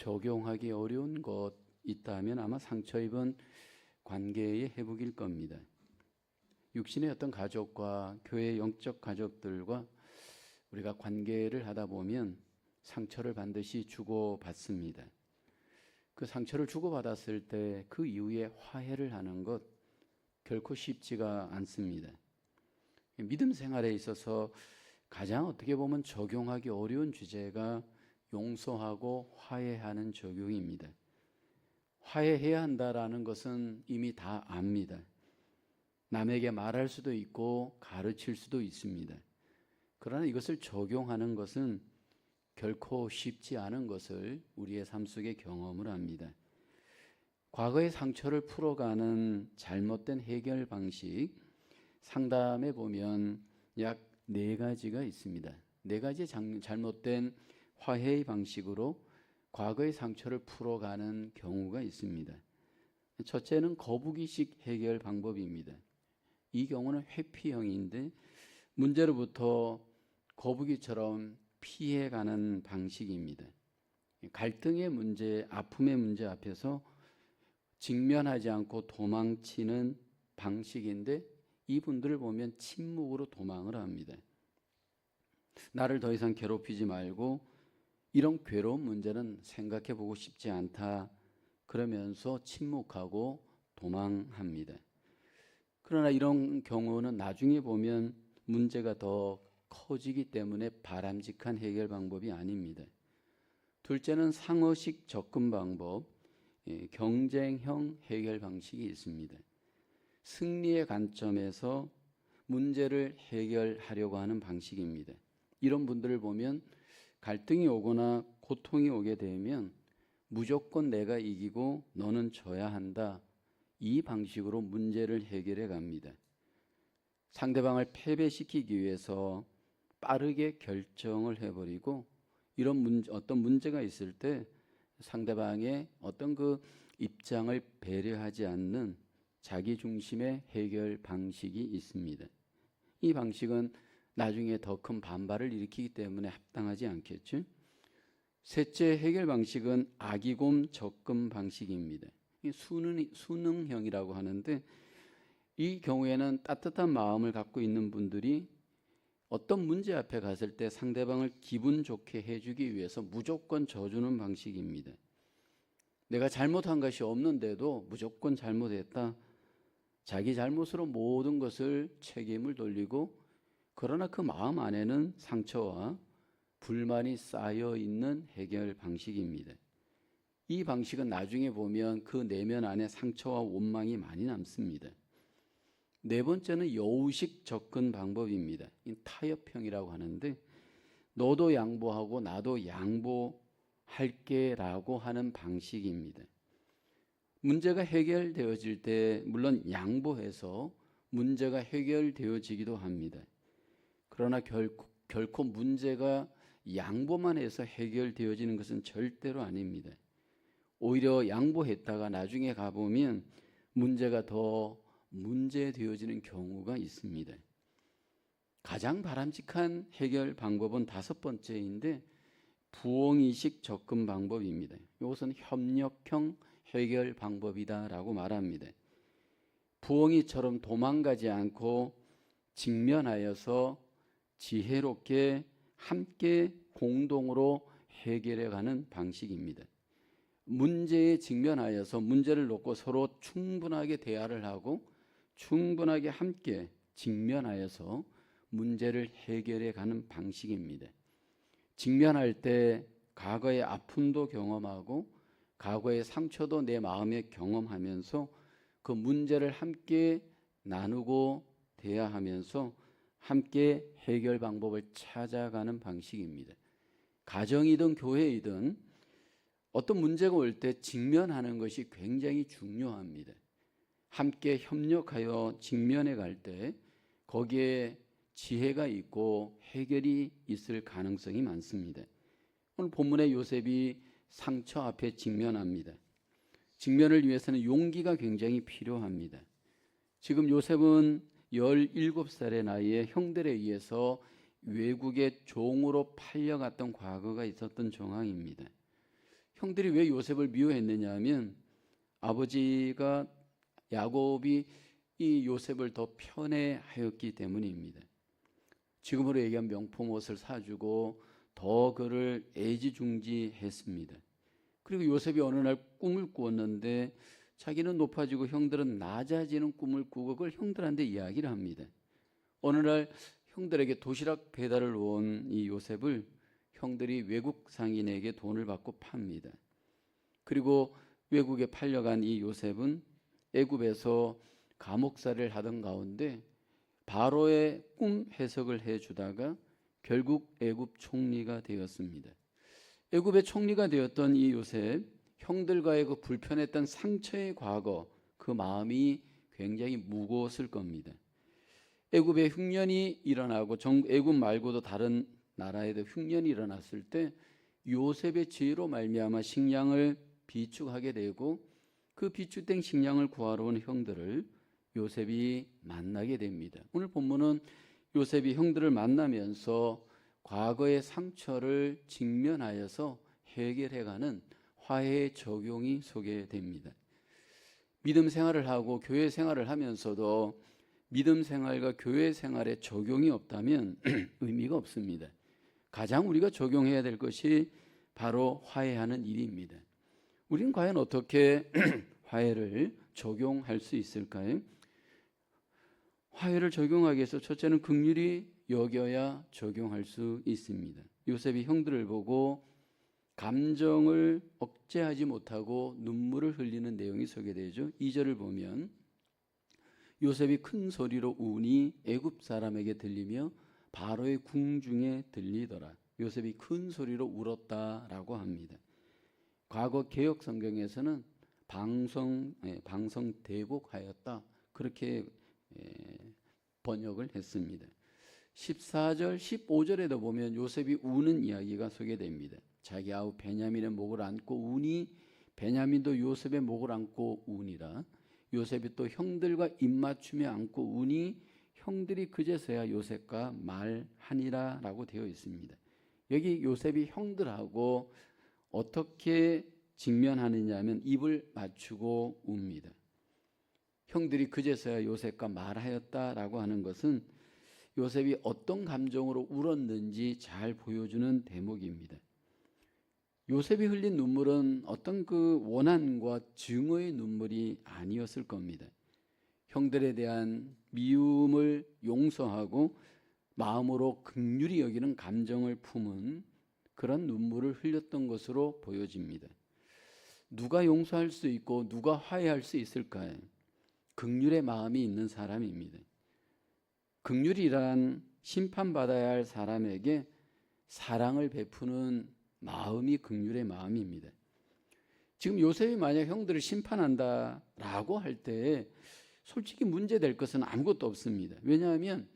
적용하기 어려운 것 있다면 아마 상처 입은 관계의 회복일 겁니다. 육신의 어떤 가족과 교회의 영적 가족들과 우리가 관계를 하다 보면 상처를 반드시 주고받습니다. 그 상처를 주고받았을 때 그 이후에 화해를 하는 것 결코 쉽지가 않습니다. 믿음 생활에 있어서 가장 어떻게 보면 적용하기 어려운 주제가 용서하고 화해하는 적용입니다. 화해해야 한다라는 것은 이미 다 압니다. 남에게 말할 수도 있고 가르칠 수도 있습니다. 그러나 이것을 적용하는 것은 결코 쉽지 않은 것을 우리의 삶 속에 경험을 합니다. 과거의 상처를 풀어가는 잘못된 해결 방식, 상담에 보면 약 4가지가 있습니다. 4가지 잘못된 화해의 방식으로 과거의 상처를 풀어가는 경우가 있습니다. 첫째는 거북이식 해결 방법입니다. 이 경우는 회피형인데 문제로부터 거북이처럼 피해가는 방식입니다. 갈등의 문제, 아픔의 문제 앞에서 직면하지 않고 도망치는 방식인데 이분들을 보면 침묵으로 도망을 합니다. 나를 더 이상 괴롭히지 말고 이런 괴로운 문제는 생각해 보고 싶지 않다. 그러면서 침묵하고 도망합니다. 그러나 이런 경우는 나중에 보면 문제가 더 커지기 때문에 바람직한 해결 방법이 아닙니다. 둘째는 상어식 접근 방법, 경쟁형 해결 방식이 있습니다. 승리의 관점에서 문제를 해결하려고 하는 방식입니다. 이런 분들을 보면 갈등이 오거나 고통이 오게 되면 무조건 내가 이기고 너는 져야 한다. 이 방식으로 문제를 해결해 갑니다. 상대방을 패배시키기 위해서 빠르게 결정을 해버리고 이런 어떤 문제가 있을 때 상대방의 어떤 그 입장을 배려하지 않는 자기 중심의 해결 방식이 있습니다. 이 방식은 나중에 더 큰 반발을 일으키기 때문에 합당하지 않겠죠. 셋째 해결 방식은 아기곰 접근 방식입니다. 수능형이라고 하는데 이 경우에는 따뜻한 마음을 갖고 있는 분들이 어떤 문제 앞에 갔을 때 상대방을 기분 좋게 해주기 위해서 무조건 져주는 방식입니다. 내가 잘못한 것이 없는데도 무조건 잘못했다. 자기 잘못으로 모든 것을 책임을 돌리고 그러나 그 마음 안에는 상처와 불만이 쌓여 있는 해결 방식입니다. 이 방식은 나중에 보면 그 내면 안에 상처와 원망이 많이 남습니다. 네 번째는 여우식 접근 방법입니다. 타협형이라고 하는데 너도 양보하고 나도 양보할게 라고 하는 방식입니다. 문제가 해결되어질 때 물론 양보해서 문제가 해결되어지기도 합니다. 그러나 결코 문제가 양보만 해서 해결되어지는 것은 절대로 아닙니다. 오히려 양보했다가 나중에 가보면 문제가 더 문제되어지는 경우가 있습니다. 가장 바람직한 해결 방법은 5번째인데 부엉이식 접근 방법입니다. 이것은 협력형 해결 방법이다라고 말합니다. 부엉이처럼 도망가지 않고 직면하여서 지혜롭게 함께 공동으로 해결해가는 방식입니다. 문제에 직면하여서 문제를 놓고 서로 충분하게 대화를 하고 충분하게 함께 직면하여서 문제를 해결해가는 방식입니다. 직면할 때 과거의 아픔도 경험하고 과거의 상처도 내 마음에 경험하면서 그 문제를 함께 나누고 대화하면서 함께 해결 방법을 찾아가는 방식입니다. 가정이든 교회이든 어떤 문제가 올 때 직면하는 것이 굉장히 중요합니다. 함께 협력하여 직면해 갈 때 거기에 지혜가 있고 해결이 있을 가능성이 많습니다. 오늘 본문의 요셉이 상처 앞에 직면합니다. 직면을 위해서는 용기가 굉장히 필요합니다. 지금 요셉은 17살의 나이에 형들에 의해서 외국의 종으로 팔려갔던 과거가 있었던 정황입니다. 형들이 왜 요셉을 미워했느냐 하면 아버지가 야곱이 이 요셉을 더 편애하였기 때문입니다. 지금으로 얘기하면 명품 옷을 사주고 더 그를 애지중지했습니다. 그리고 요셉이 어느 날 꿈을 꾸었는데 자기는 높아지고 형들은 낮아지는 꿈을 꾸고 그걸 형들한테 이야기를 합니다. 어느 날 형들에게 도시락 배달을 온 이 요셉을 형들이 외국 상인에게 돈을 받고 팝니다. 그리고 외국에 팔려간 이 요셉은 애굽에서 감옥살이를 하던 가운데 바로의 꿈 해석을 해주다가 결국 애굽 총리가 되었습니다. 애굽의 총리가 되었던 이 요셉, 형들과의 그 불편했던 상처의 과거, 그 마음이 굉장히 무거웠을 겁니다. 애굽에 흉년이 일어나고 애굽 말고도 다른 나라에도 흉년이 일어났을 때 요셉의 지혜로 말미암아 식량을 비축하게 되고 그 비축된 식량을 구하러 온 형들을 요셉이 만나게 됩니다. 오늘 본문은 요셉이 형들을 만나면서 과거의 상처를 직면하여서 해결해가는 화해의 적용이 소개됩니다. 믿음 생활을 하고 교회 생활을 하면서도 믿음 생활과 교회 생활에 적용이 없다면 의미가 없습니다. 가장 우리가 적용해야 될 것이 바로 화해하는 일입니다. 우리는 과연 어떻게 화해를 적용할 수 있을까요? 화해를 적용하기 위해서 첫째는 긍휼히 여겨야 적용할 수 있습니다. 요셉이 형들을 보고 감정을 억제하지 못하고 눈물을 흘리는 내용이 소개되죠. 2절을 보면 요셉이 큰 소리로 우니 애굽 사람에게 들리며 바로의 궁중에 들리더라. 요셉이 큰 소리로 울었다라고 합니다. 과거 개역 성경에서는 방성대곡하였다 그렇게 번역을 했습니다. 14절, 15절에도 보면 요셉이 우는 이야기가 소개됩니다. 자기 아우 베냐민의 목을 안고 우니 베냐민도 요셉의 목을 안고 우니라. 요셉이 또 형들과 입맞추며 안고 우니 형들이 그제서야 요셉과 말하니라 라고 되어 있습니다. 여기 요셉이 형들하고 어떻게 직면하느냐 하면 입을 맞추고 웁니다. 형들이 그제서야 요셉과 말하였다라고 하는 것은 요셉이 어떤 감정으로 울었는지 잘 보여주는 대목입니다. 요셉이 흘린 눈물은 어떤 그 원한과 증오의 눈물이 아니었을 겁니다. 형들에 대한 미움을 용서하고 마음으로 긍휼히 여기는 감정을 품은 그런 눈물을 흘렸던 것으로 보여집니다. 누가 용서할 수 있고 누가 화해할 수 있을까요? 긍휼의 마음이 있는 사람입니다. 긍휼이란 심판받아야 할 사람에게 사랑을 베푸는 마음이 긍휼의 마음입니다. 지금 요셉이 만약 형들을 심판한다라고 할 때 솔직히 문제될 것은 아무것도 없습니다. 왜냐하면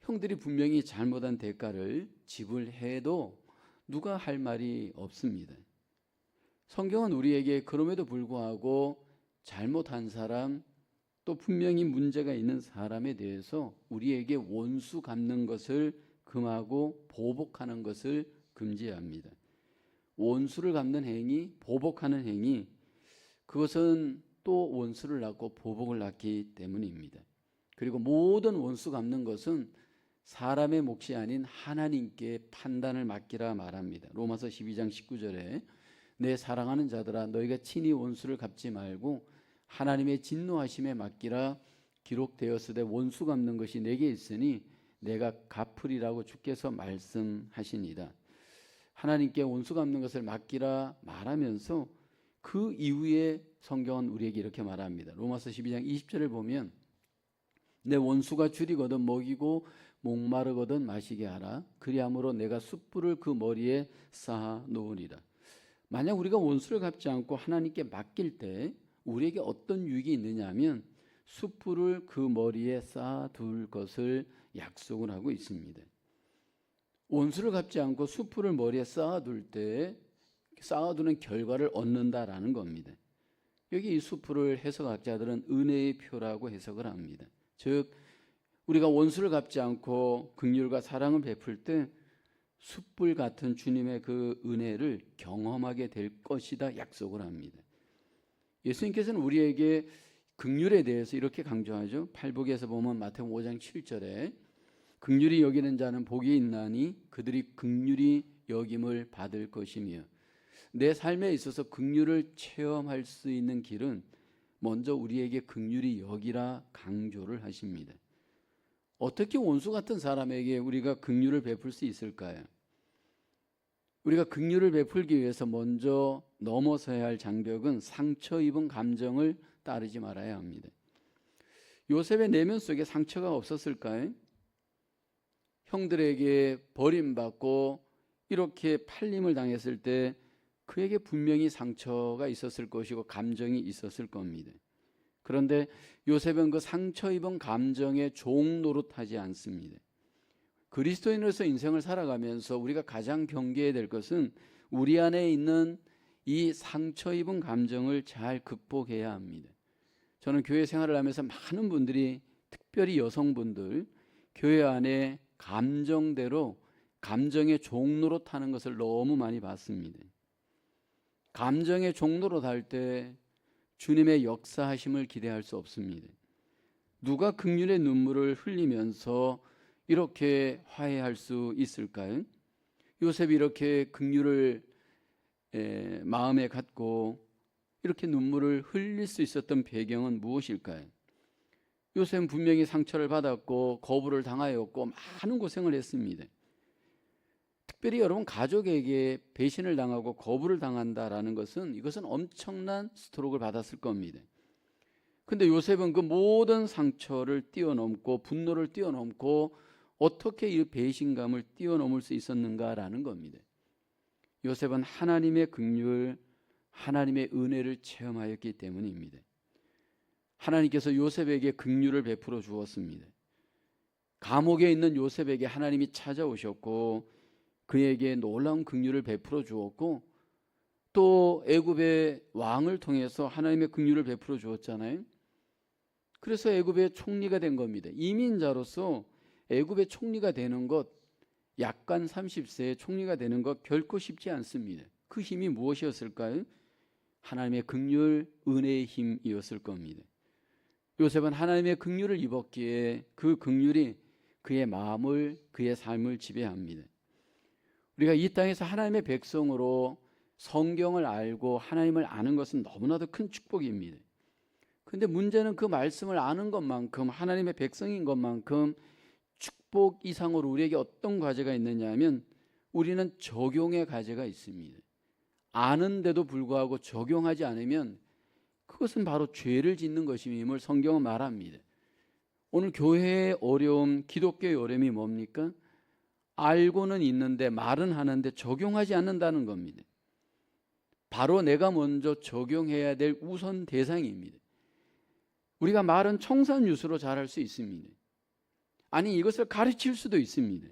형들이 분명히 잘못한 대가를 지불해도 누가 할 말이 없습니다. 성경은 우리에게 그럼에도 불구하고 잘못한 사람 또 분명히 문제가 있는 사람에 대해서 우리에게 원수 갚는 것을 금하고 보복하는 것을 금지합니다. 원수를 갚는 행위, 보복하는 행위, 그것은 또 원수를 낳고 보복을 낳기 때문입니다. 그리고 모든 원수 갚는 것은 사람의 몫이 아닌 하나님께 판단을 맡기라 말합니다. 로마서 12장 19절에 내 사랑하는 자들아 너희가 친히 원수를 갚지 말고 하나님의 진노하심에 맡기라 기록되었으되 원수 갚는 것이 내게 있으니 내가 갚으리라고 주께서 말씀하시니라. 하나님께 원수 갚는 것을 맡기라 말하면서 그 이후에 성경은 우리에게 이렇게 말합니다. 로마서 12장 20절을 보면 내 원수가 줄이거든 먹이고 목마르거든 마시게 하라. 그리함으로 내가 숯불을 그 머리에 쌓아 놓으리라. 만약 우리가 원수를 갚지 않고 하나님께 맡길 때 우리에게 어떤 유익이 있느냐 하면 숯불을 그 머리에 쌓아둘 것을 약속을 하고 있습니다. 원수를 갚지 않고 숯불을 머리에 쌓아둘 때 쌓아두는 결과를 얻는다라는 겁니다. 여기 이 숯불을 해석학자들은 은혜의 표라고 해석을 합니다. 즉 우리가 원수를 갚지 않고 긍휼과 사랑을 베풀 때 숯불 같은 주님의 그 은혜를 경험하게 될 것이다 약속을 합니다. 예수님께서는 우리에게 긍휼에 대해서 이렇게 강조하죠. 팔복에서 보면 마태복음 5장 7절에 긍휼히 여기는 자는 복이 있나니 그들이 긍휼히 여김을 받을 것이며, 내 삶에 있어서 긍휼을 체험할 수 있는 길은 먼저 우리에게 긍휼히 여기라 강조를 하십니다. 어떻게 원수 같은 사람에게 우리가 긍휼을 베풀 수 있을까요? 우리가 긍휼을 베풀기 위해서 먼저 넘어서야 할 장벽은 상처 입은 감정을 따르지 말아야 합니다. 요셉의 내면 속에 상처가 없었을까요? 형들에게 버림받고 이렇게 팔림을 당했을 때 그에게 분명히 상처가 있었을 것이고 감정이 있었을 겁니다. 그런데 요셉은 그 상처 입은 감정에 종 노릇하지 않습니다. 그리스도인으로서 인생을 살아가면서 우리가 가장 경계해야 될 것은 우리 안에 있는 이 상처 입은 감정을 잘 극복해야 합니다. 저는 교회 생활을 하면서 많은 분들이, 특별히 여성분들, 교회 안에 감정대로 감정의 종노릇하는 것을 너무 많이 봤습니다. 감정의 종노릇할 때 주님의 역사하심을 기대할 수 없습니다. 누가 긍휼의 눈물을 흘리면서 이렇게 화해할 수 있을까요? 요셉이 이렇게 긍휼을 마음에 갖고 이렇게 눈물을 흘릴 수 있었던 배경은 무엇일까요? 요셉은 분명히 상처를 받았고 거부를 당하였고 많은 고생을 했습니다. 특별히 여러분, 가족에게 배신을 당하고 거부를 당한다라는 것은, 이것은 엄청난 스트로크를 받았을 겁니다. 근데 요셉은 그 모든 상처를 뛰어넘고 분노를 뛰어넘고 어떻게 이 배신감을 뛰어넘을 수 있었는가라는 겁니다. 요셉은 하나님의 긍휼, 하나님의 은혜를 체험하였기 때문입니다. 하나님께서 요셉에게 긍휼을 베풀어 주었습니다. 감옥에 있는 요셉에게 하나님이 찾아오셨고 그에게 놀라운 긍휼을 베풀어 주었고, 또 애굽의 왕을 통해서 하나님의 긍휼을 베풀어 주었잖아요. 그래서 애굽의 총리가 된 겁니다. 이민자로서 애굽의 총리가 되는 것, 약간 30세에 총리가 되는 것 결코 쉽지 않습니다. 그 힘이 무엇이었을까요? 하나님의 긍휼, 은혜의 힘이었을 겁니다. 요셉은 하나님의 긍휼을 입었기에 그 긍휼이 그의 마음을, 그의 삶을 지배합니다. 우리가 이 땅에서 하나님의 백성으로 성경을 알고 하나님을 아는 것은 너무나도 큰 축복입니다. 그런데 문제는 그 말씀을 아는 것만큼, 하나님의 백성인 것만큼 축복 이상으로 우리에게 어떤 과제가 있느냐 하면, 우리는 적용의 과제가 있습니다. 아는데도 불구하고 적용하지 않으면 그것은 바로 죄를 짓는 것임을 성경은 말합니다. 오늘 교회의 어려움, 기독교의 어려움이 뭡니까? 알고는 있는데 말은 하는데 적용하지 않는다는 겁니다. 바로 내가 먼저 적용해야 될 우선 대상입니다. 우리가 말은 청산유수로 잘할 수 있습니다. 아니, 이것을 가르칠 수도 있습니다.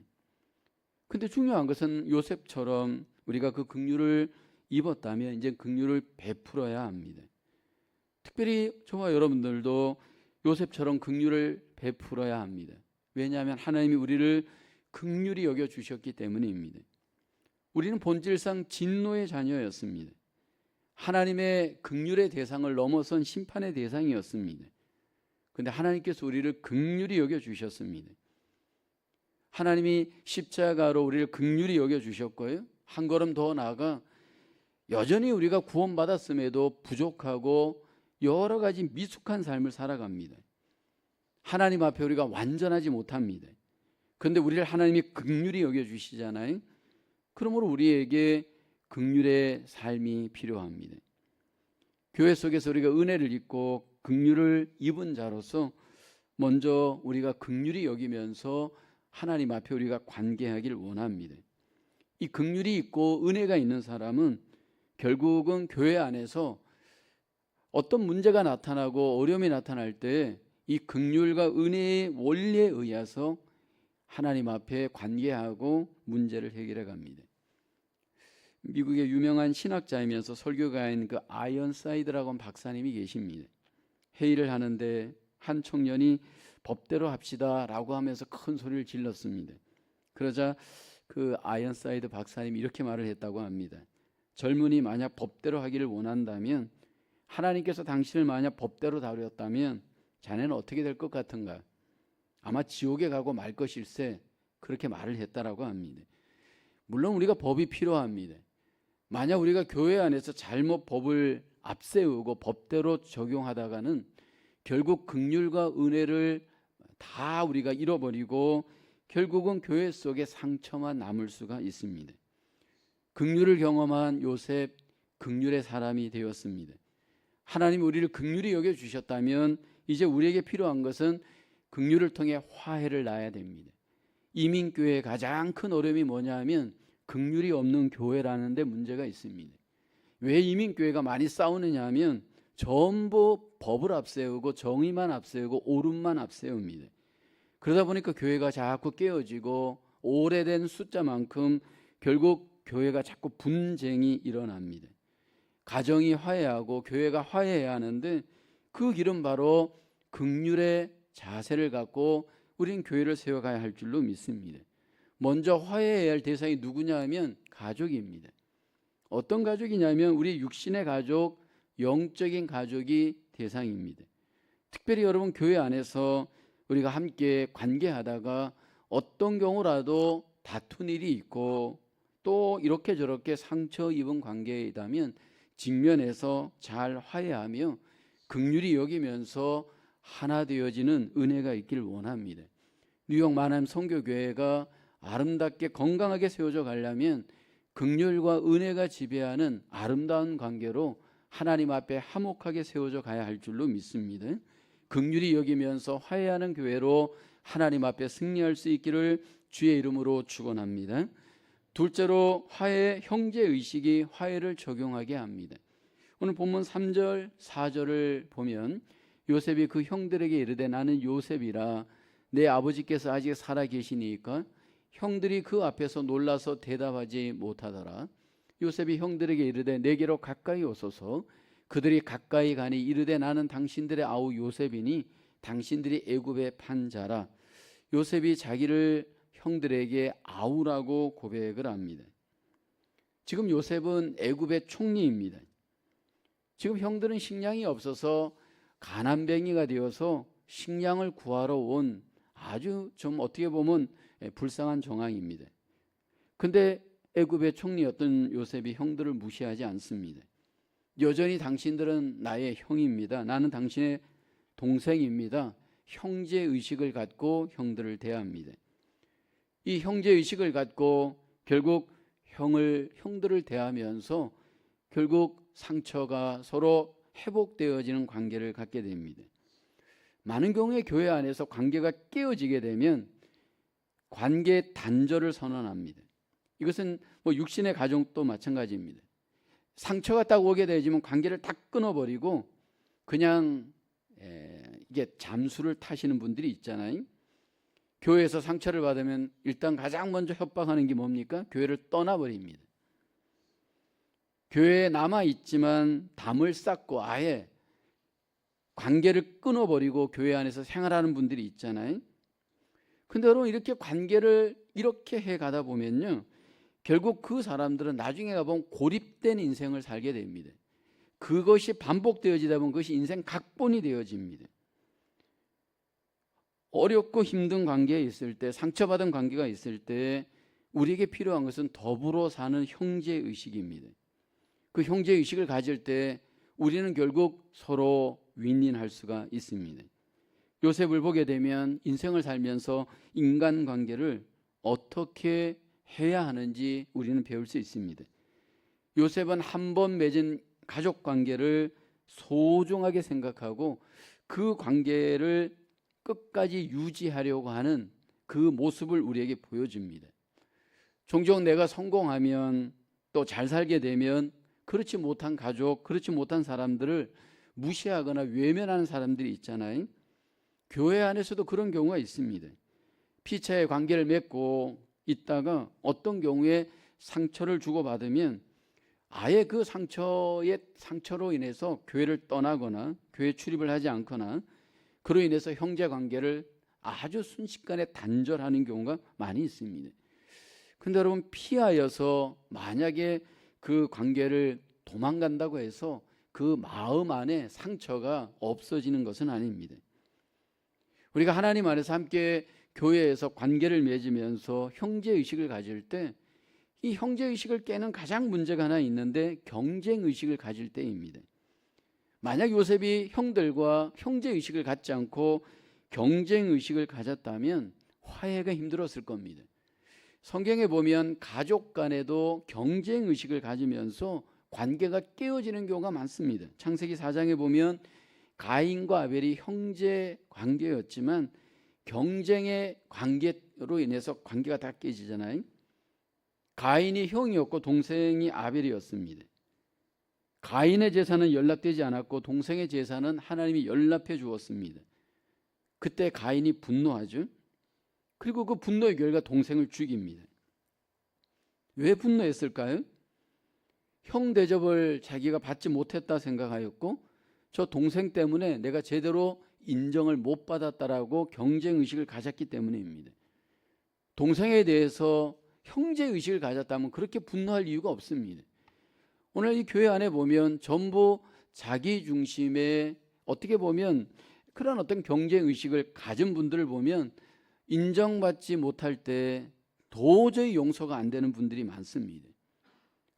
근데 중요한 것은 요셉처럼 우리가 그 긍휼을 입었다면 이제 긍휼을 베풀어야 합니다. 특별히 저와 여러분들도 요셉처럼 긍휼을 베풀어야 합니다. 왜냐하면 하나님이 우리를 긍휼히 여겨 주셨기 때문입니다. 우리는 본질상 진노의 자녀였습니다. 하나님의 긍휼의 대상을 넘어선 심판의 대상이었습니다. 그런데 하나님께서 우리를 긍휼히 여겨 주셨습니다. 하나님이 십자가로 우리를 긍휼히 여겨 주셨고요, 한 걸음 더 나아가 여전히 우리가 구원받았음에도 부족하고 여러 가지 미숙한 삶을 살아갑니다. 하나님 앞에 우리가 완전하지 못합니다. 그런데 우리를 하나님이 긍휼히 여겨주시잖아요. 그러므로 우리에게 긍휼의 삶이 필요합니다. 교회 속에서 우리가 은혜를 입고 긍휼을 입은 자로서 먼저 우리가 긍휼히 여기면서 하나님 앞에 우리가 관계하기를 원합니다. 이 긍휼이 있고 은혜가 있는 사람은 결국은 교회 안에서 어떤 문제가 나타나고 어려움이 나타날 때 이 긍휼과 은혜의 원리에 의해서 하나님 앞에 관계하고 문제를 해결해 갑니다. 미국의 유명한 신학자이면서 설교가인 그 아이언사이드라고 하는 박사님이 계십니다. 회의를 하는데 한 청년이 법대로 합시다 라고 하면서 큰 소리를 질렀습니다. 그러자 그 아이언사이드 박사님이 이렇게 말을 했다고 합니다. 젊은이 만약 법대로 하기를 원한다면, 하나님께서 당신을 만약 법대로 다루었다면 자네는 어떻게 될 것 같은가? 아마 지옥에 가고 말 것일세. 그렇게 말을 했다라고 합니다. 물론 우리가 법이 필요합니다. 만약 우리가 교회 안에서 잘못 법을 앞세우고 법대로 적용하다가는 결국 긍휼과 은혜를 다 우리가 잃어버리고 결국은 교회 속에 상처만 남을 수가 있습니다. 긍휼을 경험한 요셉, 긍휼의 사람이 되었습니다. 하나님이 우리를 긍휼히 여겨주셨다면 이제 우리에게 필요한 것은 긍휼을 통해 화해를 낳아야 됩니다. 이민교회의 가장 큰 어려움이 뭐냐 하면 긍휼이 없는 교회라는 데 문제가 있습니다. 왜 이민교회가 많이 싸우느냐 하면 전부 법을 앞세우고 정의만 앞세우고 옳음만 앞세웁니다. 그러다 보니까 교회가 자꾸 깨어지고 오래된 숫자만큼 결국 교회가 자꾸 분쟁이 일어납니다. 가정이 화해하고 교회가 화해해야 하는데 그 길은 바로 긍휼의 자세를 갖고 우린 교회를 세워가야 할 줄로 믿습니다. 먼저 화해해야 할 대상이 누구냐 하면 가족입니다. 어떤 가족이냐면 우리 육신의 가족, 영적인 가족이 대상입니다. 특별히 여러분 교회 안에서 우리가 함께 관계하다가 어떤 경우라도 다툰 일이 있고 또 이렇게 저렇게 상처 입은 관계이다면 직면해서 잘 화해하며 긍휼히 여기면서 하나 되어지는 은혜가 있기를 원합니다. 뉴욕 만암 선교교회가 아름답게 건강하게 세워져 가려면 긍휼과 은혜가 지배하는 아름다운 관계로 하나님 앞에 화목하게 세워져 가야 할 줄로 믿습니다. 긍휼히 여기면서 화해하는 교회로 하나님 앞에 승리할 수 있기를 주의 이름으로 축원합니다. 둘째로 화해, 형제의식이 화해를 적용하게 합니다. 오늘 본문 3절 4절을 보면 요셉이 그 형들에게 이르되 나는 요셉이라 내 아버지께서 아직 살아 계시니까 형들이 그 앞에서 놀라서 대답하지 못하더라. 요셉이 형들에게 이르되 내게로 가까이 오소서. 그들이 가까이 가니 이르되 나는 당신들의 아우 요셉이니 당신들이 애굽에 판 자라. 요셉이 자기를 형들에게 아우라고 고백을 합니다. 지금 요셉은 애굽의 총리입니다. 지금 형들은 식량이 없어서 가난뱅이가 되어서 식량을 구하러 온 아주 좀 어떻게 보면 불쌍한 정황입니다. 근데 애굽의 총리였던 요셉이 형들을 무시하지 않습니다. 여전히 당신들은 나의 형입니다. 나는 당신의 동생입니다. 형제의식을 갖고 형들을 대합니다. 이 형제의식을 갖고 결국 형들을 대하면서 결국 상처가 서로 회복되어지는 관계를 갖게 됩니다. 많은 경우에 교회 안에서 관계가 깨어지게 되면 관계 단절을 선언합니다. 이것은 뭐 육신의 가정도 마찬가지입니다. 상처가 딱 오게 되지만 관계를 딱 끊어버리고 그냥 이게 잠수를 타시는 분들이 있잖아요. 교회에서 상처를 받으면 일단 가장 먼저 협박하는 게 뭡니까? 교회를 떠나버립니다. 교회에 남아있지만 담을 쌓고 아예 관계를 끊어버리고 교회 안에서 생활하는 분들이 있잖아요. 근데 여러분 이렇게 관계를 이렇게 해가다 보면요 결국 그 사람들은 나중에 가보면 고립된 인생을 살게 됩니다. 그것이 반복되어지다 보면 그것이 인생 각본이 되어집니다. 어렵고 힘든 관계에 있을 때, 상처받은 관계가 있을 때 우리에게 필요한 것은 더불어 사는 형제의식입니다. 그 형제의식을 가질 때 우리는 결국 서로 윈윈할 수가 있습니다. 요셉을 보게 되면 인생을 살면서 인간관계를 어떻게 해야 하는지 우리는 배울 수 있습니다. 요셉은 한 번 맺은 가족관계를 소중하게 생각하고 그 관계를 끝까지 유지하려고 하는 그 모습을 우리에게 보여줍니다. 종종 내가 성공하면 또 잘 살게 되면 그렇지 못한 가족, 그렇지 못한 사람들을 무시하거나 외면하는 사람들이 있잖아요. 교회 안에서도 그런 경우가 있습니다. 피차의 관계를 맺고 있다가 어떤 경우에 상처를 주고받으면 아예 그 상처로 인해서 교회를 떠나거나 교회 출입을 하지 않거나 그로 인해서 형제 관계를 아주 순식간에 단절하는 경우가 많이 있습니다. 근데 여러분, 피하여서 만약에 그 관계를 도망간다고 해서 그 마음 안에 상처가 없어지는 것은 아닙니다. 우리가 하나님 안에서 함께 교회에서 관계를 맺으면서 형제의식을 가질 때, 이 형제의식을 깨는 가장 문제가 하나 있는데 경쟁의식을 가질 때입니다. 만약 요셉이 형들과 형제의식을 갖지 않고 경쟁의식을 가졌다면 화해가 힘들었을 겁니다. 성경에 보면 가족 간에도 경쟁의식을 가지면서 관계가 깨어지는 경우가 많습니다. 창세기 4장에 보면 가인과 아벨이 형제 관계였지만 경쟁의 관계로 인해서 관계가 다 깨지잖아요. 가인이 형이었고 동생이 아벨이었습니다. 가인의 제사는 연락되지 않았고 동생의 제사는 하나님이 연락해 주었습니다. 그때 가인이 분노하죠. 그리고 그 분노의 결과 동생을 죽입니다. 왜 분노했을까요? 형 대접을 자기가 받지 못했다 생각하였고, 저 동생 때문에 내가 제대로 인정을 못 받았다라고 경쟁의식을 가졌기 때문입니다. 동생에 대해서 형제의식을 가졌다면 그렇게 분노할 이유가 없습니다. 오늘 이 교회 안에 보면 전부 자기 중심의, 어떻게 보면 그런 어떤 경쟁의식을 가진 분들을 보면 인정받지 못할 때 도저히 용서가 안 되는 분들이 많습니다.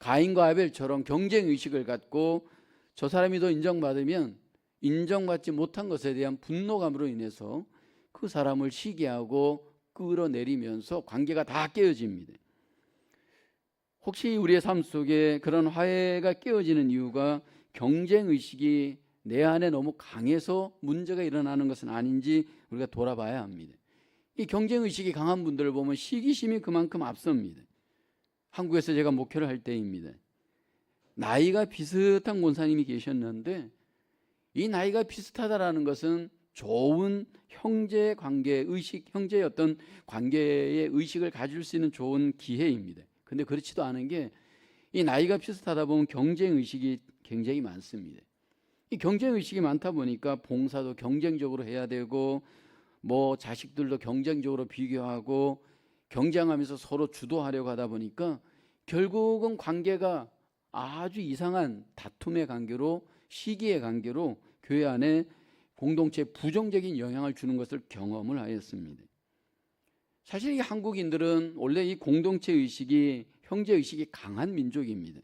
가인과 아벨처럼 경쟁의식을 갖고 저 사람이 더 인정받으면 인정받지 못한 것에 대한 분노감으로 인해서 그 사람을 시기하고 끌어내리면서 관계가 다 깨어집니다. 혹시 우리의 삶 속에 그런 화해가 깨어지는 이유가 경쟁의식이 내 안에 너무 강해서 문제가 일어나는 것은 아닌지 우리가 돌아봐야 합니다. 이 경쟁의식이 강한 분들을 보면 시기심이 그만큼 앞섭니다. 한국에서 제가 목회를 할 때입니다. 나이가 비슷한 권사님이 계셨는데, 이 나이가 비슷하다라는 것은 좋은 형제 관계 의식, 형제의 어떤 관계의 의식을 가질 수 있는 좋은 기회입니다. 근데 그렇지도 않은 게, 이 나이가 비슷하다 보면 경쟁 의식이 굉장히 많습니다. 이 경쟁 의식이 많다 보니까 봉사도 경쟁적으로 해야 되고, 뭐 자식들도 경쟁적으로 비교하고 경쟁하면서 서로 주도하려고 하다 보니까 결국은 관계가 아주 이상한 다툼의 관계로, 시기의 관계로 교회 안에 공동체에 부정적인 영향을 주는 것을 경험을 하였습니다. 사실 이 한국인들은 원래 이 공동체 의식이, 형제 의식이 강한 민족입니다.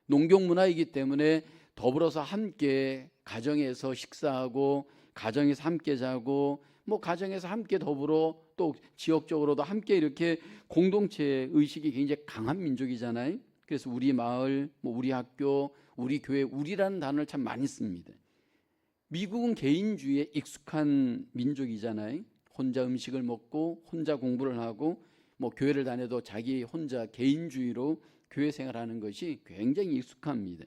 농경 문화이기 때문에 더불어서 함께 가정에서 식사하고, 가정에서 함께 자고, 뭐 가정에서 함께 더불어 또 지역적으로도 함께 이렇게 공동체 의식이 굉장히 강한 민족이잖아요. 그래서 우리 마을, 뭐 우리 학교, 우리 교회, 우리라는 단어를 참 많이 씁니다. 미국은 개인주의에 익숙한 민족이잖아요. 혼자 음식을 먹고 혼자 공부를 하고, 뭐 교회를 다녀도 자기 혼자 개인주의로 교회 생활하는 것이 굉장히 익숙합니다.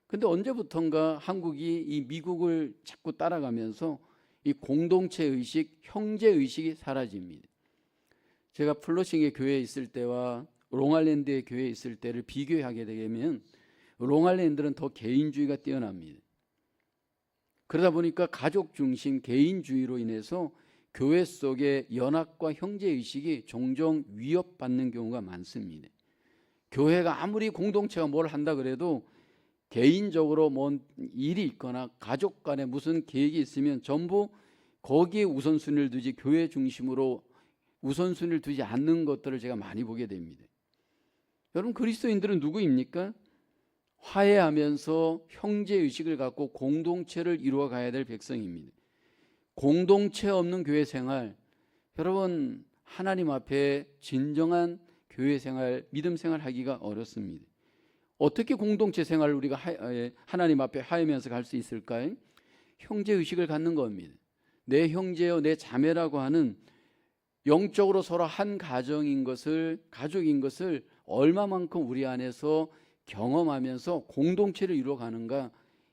근데 언제부턴가 한국이 이 미국을 자꾸 따라가면서 이 공동체 의식, 형제 의식이 사라집니다. 제가 플러싱의 교회에 있을 때와 롱아일랜드의 교회에 있을 때를 비교하게 되면 롱아일랜드는 더 개인주의가 뛰어납니다. 그러다 보니까 가족 중심 개인주의로 인해서 교회 속의 연합과 형제의식이 종종 위협받는 경우가 많습니다. 교회가 아무리 공동체가 뭘 한다 그래도 개인적으로 뭔 일이 있거나 가족 간에 무슨 계획이 있으면 전부 거기에 우선순위를 두지 교회 중심으로 우선순위를 두지 않는 것들을 제가 많이 보게 됩니다. 여러분, 그리스도인들은 누구입니까? 화해하면서 형제의식을 갖고 공동체를 이루어 가야 될 백성입니다. 공동체 없는 교회 생활, 여러분 하나님 앞에 진정한 교회 생활, 믿음 생활 하기가 어렵습니다. 어떻게 공동체 생활을 우리가 하나님 앞에 하면서 갈 수 있을까요? 형제의식을 갖는 겁니다. 내 형제요 내 자매라고 하는 영적으로 서로 한 가족인 것을 얼마만큼 우리 안에서 경험하면서 공동체를 이루어가는가,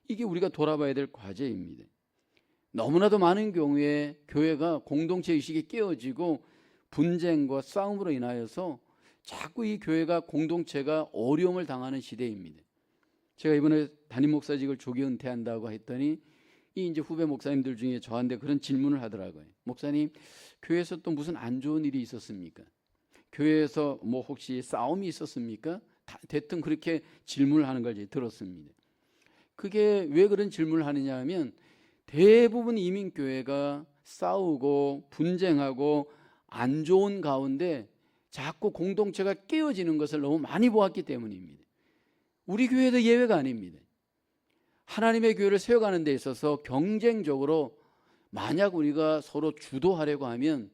이게 우리가 돌아봐야 될 과제입니다. 너무나도 많은 경우에 교회가 공동체 의식이 깨어지고 분쟁과 싸움으로 인하여서 자꾸 이 교회가, 공동체가 어려움을 당하는 시대입니다. 제가 이번에 담임 목사직을 조기 은퇴한다고 했더니 이 이제 후배 목사님들 중에 저한테 그런 질문을 하더라고요. 목사님, 교회에서 또 무슨 안 좋은 일이 있었습니까? 교회에서 뭐 혹시 싸움이 있었습니까? 대뜸 그렇게 질문을 하는 걸 들었습니다. 그게 왜 그런 질문을 하느냐 하면 대부분 이민교회가 싸우고 분쟁하고 안 좋은 가운데 자꾸 공동체가 깨어지는 것을 너무 많이 보았기 때문입니다. 우리 교회도 예외가 아닙니다. 하나님의 교회를 세워가는 데 있어서 경쟁적으로 만약 우리가 서로 주도하려고 하면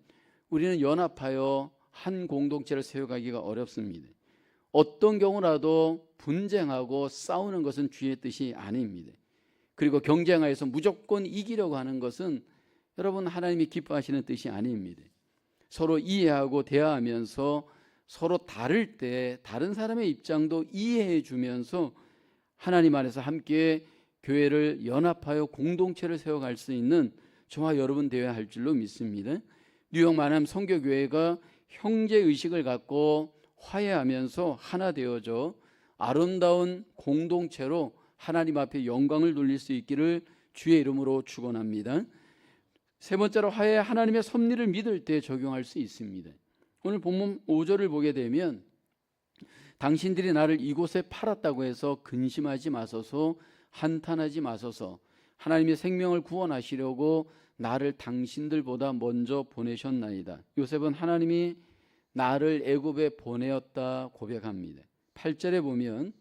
우리는 연합하여 한 공동체를 세워가기가 어렵습니다. 어떤 경우라도 분쟁하고 싸우는 것은 주의 뜻이 아닙니다. 그리고 경쟁하여서 무조건 이기려고 하는 것은 여러분 하나님이 기뻐하시는 뜻이 아닙니다. 서로 이해하고 대화하면서 서로 다를 때 다른 사람의 입장도 이해해 주면서 하나님 안에서 함께 교회를 연합하여 공동체를 세워갈 수 있는 저와 여러분 되어야 할 줄로 믿습니다. 뉴욕 만암 선교교회가 형제의식을 갖고 화해하면서 하나 되어져 아름다운 공동체로 하나님 앞에 영광을 돌릴 수 있기를 주의 이름으로 축원합니다. 세 번째로 화해, 하나님의 섭리를 믿을 때 적용할 수 있습니다. 오늘 본문 5절을 보게 되면 당신들이 나를 이곳에 팔았다고 해서 근심하지 마소서, 한탄하지 마소서. 하나님의 생명을 구원하시려고 나를 당신들보다 먼저 보내셨나이다. 요셉은 하나님이 나를 애굽에 보내었다 고백합니다. 8절에 보면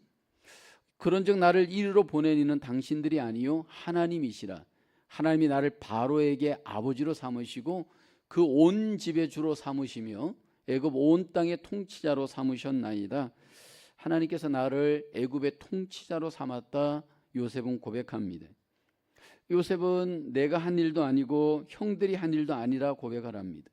그런즉 나를 이리로 보내니는 당신들이 아니요 하나님이시라. 하나님이 나를 바로에게 아버지로 삼으시고 그 온 집의 주로 삼으시며 애굽 온 땅의 통치자로 삼으셨나이다. 하나님께서 나를 애굽의 통치자로 삼았다. 요셉은 고백합니다. 요셉은 내가 한 일도 아니고 형들이 한 일도 아니라 고백을 합니다.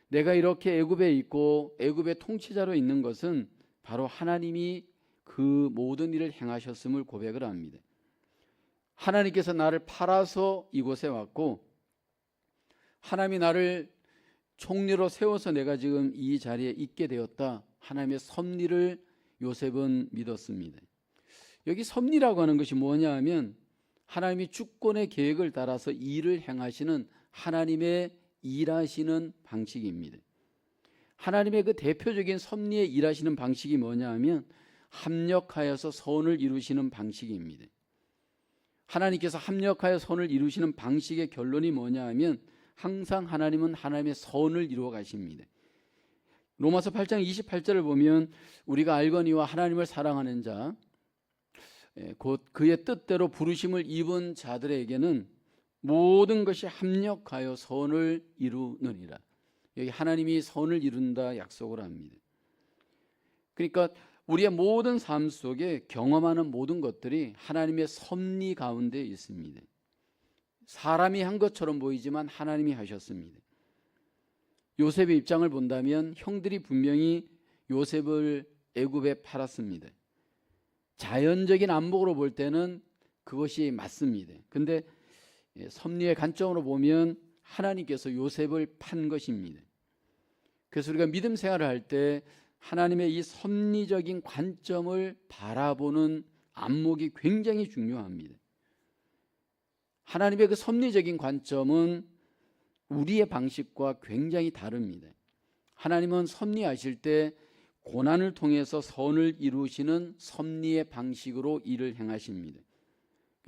내가 이렇게 애굽에 있고 애굽의 통치자로 있는 것은 바로 하나님이 그 모든 일을 행하셨음을 고백을 합니다. 하나님께서 나를 팔아서 이곳에 왔고 하나님이 나를 총리로 세워서 내가 지금 이 자리에 있게 되었다. 하나님의 섭리를 요셉은 믿었습니다. 여기 섭리라고 하는 것이 뭐냐 하면 하나님이 주권의 계획을 따라서 일을 행하시는 하나님의 일하시는 방식입니다. 하나님의 그 대표적인 섭리의 일하시는 방식이 뭐냐 하면 합력하여서 선을 이루시는 방식입니다. 하나님께서 합력하여 선을 이루시는 방식의 결론이 뭐냐 하면 항상 하나님은 하나님의 선을 이루어 가십니다. 로마서 8장 28절을 보면 우리가 알거니와 하나님을 사랑하는 자 곧 그의 뜻대로 부르심을 입은 자들에게는 모든 것이 합력하여 선을 이루느니라. 여기 하나님이 선을 이룬다 약속을 합니다. 그러니까 우리의 모든 삶 속에 경험하는 모든 것들이 하나님의 섭리 가운데 있습니다. 사람이 한 것처럼 보이지만 하나님이 하셨습니다. 요셉의 입장을 본다면 형들이 분명히 요셉을 애굽에 팔았습니다. 자연적인 안목으로 볼 때는 그것이 맞습니다. 근데 섭리의 관점으로 보면 하나님께서 요셉을 판 것입니다. 그래서 우리가 믿음 생활을 할 때 하나님의 이 섭리적인 관점을 바라보는 안목이 굉장히 중요합니다. 하나님의 그 섭리적인 관점은 우리의 방식과 굉장히 다릅니다. 하나님은 섭리하실 때 고난을 통해서 선을 이루시는 섭리의 방식으로 일을 행하십니다.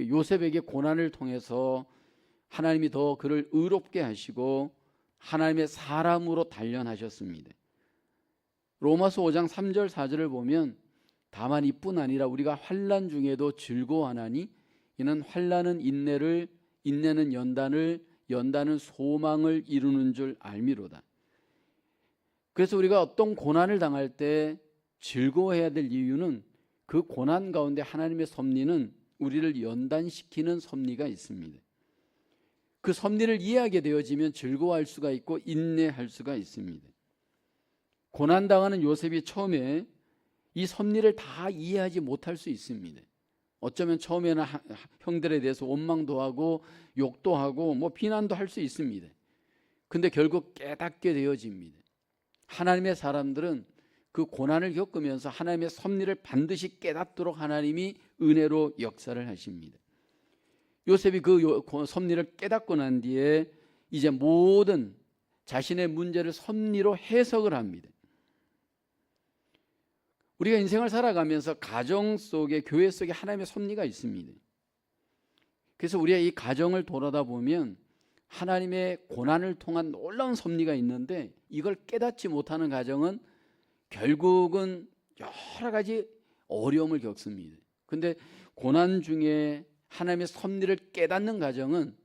요셉에게 고난을 통해서 하나님이 더 그를 의롭게 하시고 하나님의 사람으로 단련하셨습니다. 로마서 5장 3절 4절을 보면 다만 이뿐 아니라 우리가 환난 중에도 즐거워하나니 이는 환난은 인내를, 인내는 연단을, 연단은 소망을 이루는 줄 알미로다. 그래서 우리가 어떤 고난을 당할 때 즐거워해야 될 이유는 그 고난 가운데 하나님의 섭리는 우리를 연단시키는 섭리가 있습니다. 그 섭리를 이해하게 되어지면 즐거워할 수가 있고 인내할 수가 있습니다. 고난당하는 요셉이 처음에 이 섭리를 다 이해하지 못할 수 있습니다. 어쩌면 처음에는 형들에 대해서 원망도 하고 욕도 하고 뭐 비난도 할 수 있습니다. 근데 결국 깨닫게 되어집니다. 하나님의 사람들은 그 고난을 겪으면서 하나님의 섭리를 반드시 깨닫도록 하나님이 은혜로 역사를 하십니다. 요셉이 그 섭리를 깨닫고 난 뒤에 이제 모든 자신의 문제를 섭리로 해석을 합니다. 우리가 인생을 살아가면서 가정 속에, 교회 속에 하나님의 섭리가 있습니다. 그래서 우리가 이 가정을 돌아다 보면 하나님의 고난을 통한 놀라운 섭리가 있는데, 이걸 깨닫지 못하는 가정은 결국은 여러 가지 어려움을 겪습니다. 근데 고난 중에 하나님의 섭리를 깨닫는 가정은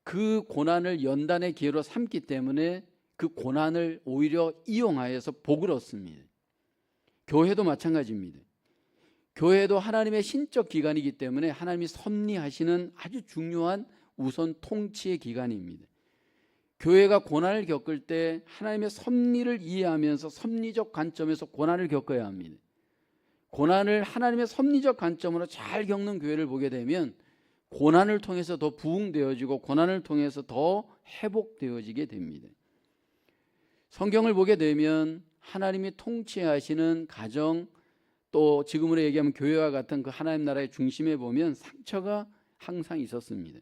그 고난을 연단의 기회로 삼기 때문에 그 고난을 오히려 이용하여서 복을 얻습니다. 교회도 마찬가지입니다. 교회도 하나님의 신적 기관이기 때문에 하나님이 섭리하시는 아주 중요한 우선 통치의 기관입니다. 교회가 고난을 겪을 때 하나님의 섭리를 이해하면서 섭리적 관점에서 고난을 겪어야 합니다. 고난을 하나님의 섭리적 관점으로 잘 겪는 교회를 보게 되면 고난을 통해서 더 부흥되어지고 고난을 통해서 더 회복되어지게 됩니다. 성경을 보게 되면 하나님이 통치하시는 가정, 또 지금으로 얘기하면 교회와 같은 그 하나님 나라의 중심에 보면 상처가 항상 있었습니다.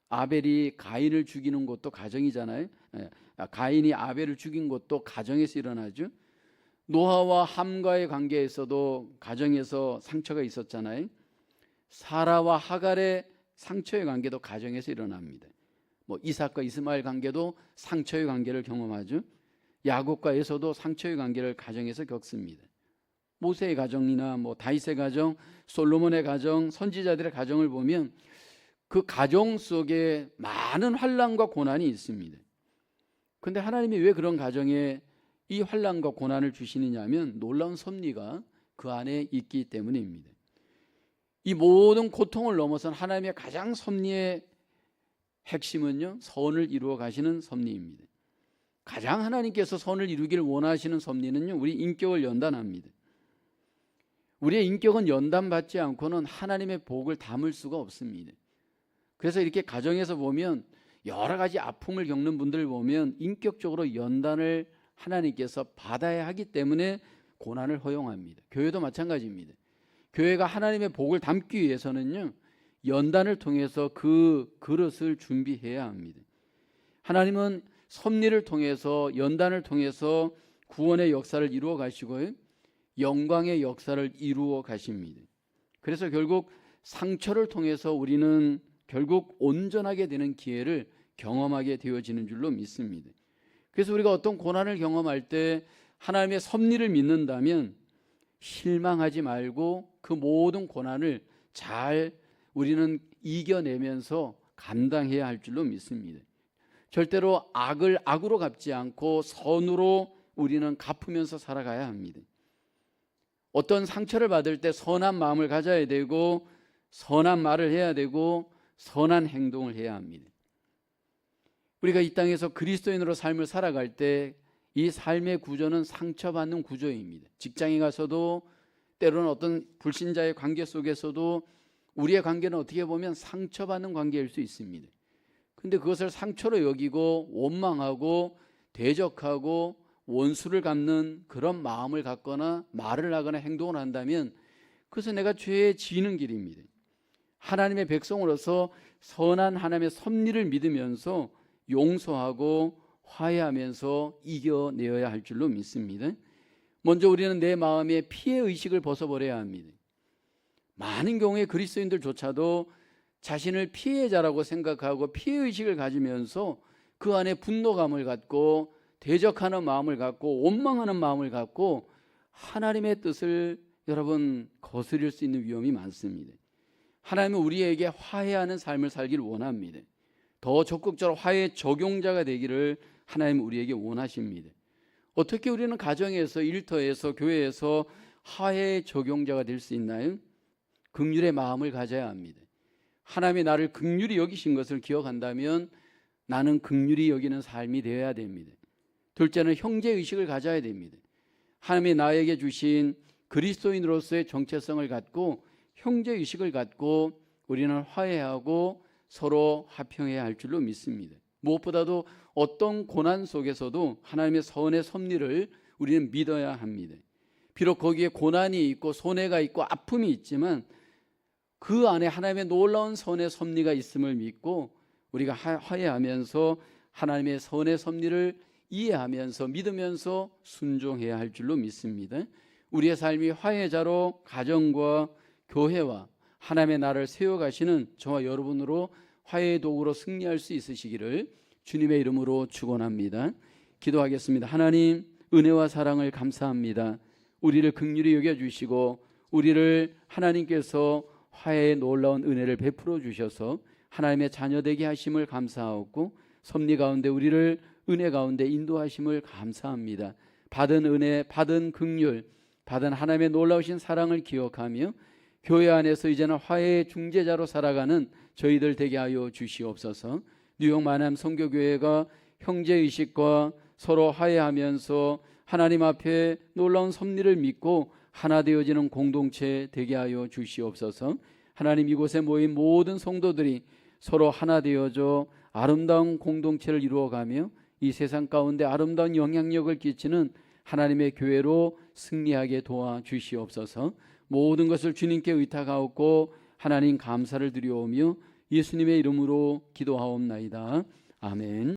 아벨이 가인을 죽이는 것도 가정이잖아요. 가인이 아벨을 죽인 것도 가정에서 일어나죠. 노아와 함과의 관계에서도 가정에서 상처가 있었잖아요. 사라와 하갈의 상처의 관계도 가정에서 일어납니다. 이삭과 이스마엘 관계도 상처의 관계를 경험하죠. 야곱과 에서도 상처의 관계를 가정에서 겪습니다. 모세의 가정이나 다윗의 가정, 솔로몬의 가정, 선지자들의 가정을 보면 그 가정 속에 많은 환난과 고난이 있습니다. 그런데 하나님이 왜 그런 가정에 이 환난과 고난을 주시느냐 하면 놀라운 섭리가 그 안에 있기 때문입니다. 이 모든 고통을 넘어선 하나님의 가장 섭리의 핵심은요, 선을 이루어 가시는 섭리입니다. 가장 하나님께서 선을 이루기를 원하시는 섭리는요, 우리 인격을 연단합니다. 우리의 인격은 연단받지 않고는 하나님의 복을 담을 수가 없습니다. 그래서 이렇게 가정에서 보면 여러 가지 아픔을 겪는 분들을 보면 인격적으로 연단을 하나님께서 받아야 하기 때문에 고난을 허용합니다. 교회도 마찬가지입니다. 교회가 하나님의 복을 담기 위해서는요, 연단을 통해서 그 그릇을 준비해야 합니다. 하나님은 섭리를 통해서, 연단을 통해서 구원의 역사를 이루어 가시고요, 영광의 역사를 이루어 가십니다. 그래서 결국 상처를 통해서 우리는 결국 온전하게 되는 기회를 경험하게 되어지는 줄로 믿습니다. 그래서 우리가 어떤 고난을 경험할 때 하나님의 섭리를 믿는다면 실망하지 말고 그 모든 고난을 잘 우리는 이겨내면서 감당해야 할 줄로 믿습니다. 절대로 악을 악으로 갚지 않고 선으로 우리는 갚으면서 살아가야 합니다. 어떤 상처를 받을 때 선한 마음을 가져야 되고, 선한 말을 해야 되고, 선한 행동을 해야 합니다. 우리가 이 땅에서 그리스도인으로 삶을 살아갈 때 이 삶의 구조는 상처받는 구조입니다. 직장에 가서도, 때로는 어떤 불신자의 관계 속에서도 우리의 관계는 어떻게 보면 상처받는 관계일 수 있습니다. 근데 그것을 상처로 여기고 원망하고 대적하고 원수를 갚는 그런 마음을 갖거나 말을 하거나 행동을 한다면 그것은 내가 죄에 지는 길입니다. 하나님의 백성으로서 선한 하나님의 섭리를 믿으면서 용서하고 화해하면서 이겨내어야 할 줄로 믿습니다. 먼저 우리는 내 마음의 피해의식을 벗어버려야 합니다. 많은 경우에 그리스도인들조차도 자신을 피해자라고 생각하고 피해의식을 가지면서 그 안에 분노감을 갖고 대적하는 마음을 갖고 원망하는 마음을 갖고 하나님의 뜻을 여러분 거스릴 수 있는 위험이 많습니다. 하나님은 우리에게 화해하는 삶을 살기를 원합니다. 더 적극적으로 화해의 적용자가 되기를 하나님은 우리에게 원하십니다. 어떻게 우리는 가정에서, 일터에서, 교회에서 화해의 적용자가 될 수 있나요? 긍휼의 마음을 가져야 합니다. 하나님이 나를 긍휼히 여기신 것을 기억한다면 나는 긍휼히 여기는 삶이 되어야 됩니다. 둘째는 형제의식을 가져야 됩니다. 하나님이 나에게 주신 그리스도인으로서의 정체성을 갖고 형제의식을 갖고 우리는 화해하고 서로 화평해야 할 줄로 믿습니다. 무엇보다도 어떤 고난 속에서도 하나님의 선의 섭리를 우리는 믿어야 합니다. 비록 거기에 고난이 있고 손해가 있고 아픔이 있지만 그 안에 하나님의 놀라운 선의 섭리가 있음을 믿고 우리가 화해하면서 하나님의 선의 섭리를 이해하면서 믿으면서 순종해야 할 줄로 믿습니다. 우리의 삶이 화해자로 가정과 교회와 하나님의 나라를 세워가시는 저와 여러분으로 화해의 도구로 승리할 수 있으시기를 주님의 이름으로 축원합니다. 기도하겠습니다. 하나님, 은혜와 사랑을 감사합니다. 우리를 긍휼히 여겨주시고 우리를 하나님께서 화해의 놀라운 은혜를 베풀어 주셔서 하나님의 자녀되게 하심을 감사하고 섭리 가운데 우리를 은혜 가운데 인도하심을 감사합니다. 받은 은혜, 받은 긍휼, 받은 하나님의 놀라우신 사랑을 기억하며 교회 안에서 이제는 화해의 중재자로 살아가는 저희들 되게 하여 주시옵소서. 뉴욕 만암 선교교회가 형제의식과 서로 화해하면서 하나님 앞에 놀라운 섭리를 믿고 하나 되어지는 공동체 되게 하여 주시옵소서. 하나님, 이곳에 모인 모든 성도들이 서로 하나 되어져 아름다운 공동체를 이루어가며 이 세상 가운데 아름다운 영향력을 끼치는 하나님의 교회로 승리하게 도와주시옵소서. 모든 것을 주님께 의탁하옵고 하나님 감사를 드리오며 예수님의 이름으로 기도하옵나이다. 아멘.